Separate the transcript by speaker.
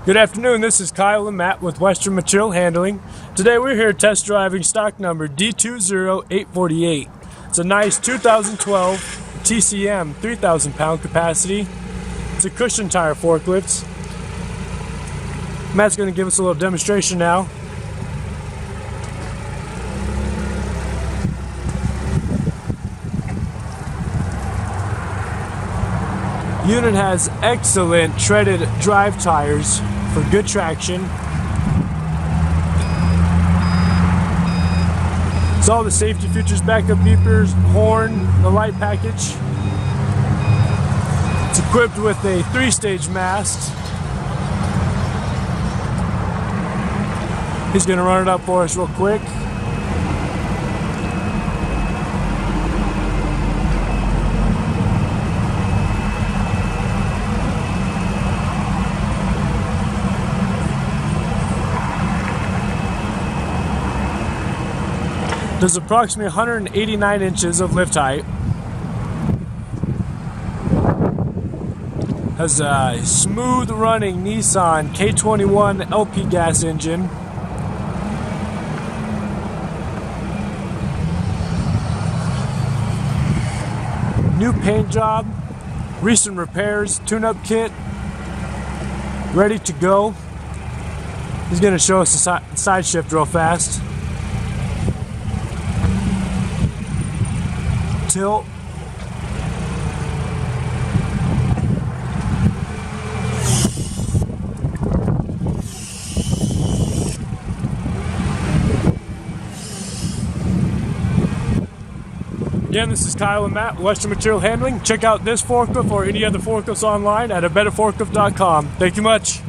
Speaker 1: Good afternoon, this is Kyle and Matt with Western Material Handling. Today we're here test driving stock number D20848. It's a nice 2012 TCM 3,000 pound capacity. It's a cushion tire forklift. Matt's going to give us a little demonstration now. Unit has excellent treaded drive tires for good traction. It's all the safety features, backup beepers, horn, the light package. It's equipped with a 3-stage mast. He's going to run it up for us real quick. There's approximately 189 inches of lift height. Has a smooth running Nissan K21 LP gas engine. New paint job, recent repairs, tune-up kit, ready to go. He's going to show us the side shift real fast. Tilt. Again, this is Kyle and Matt, Western Material Handling. Check out this forklift or any other forklifts online at abetterforklift.com. Thank you much.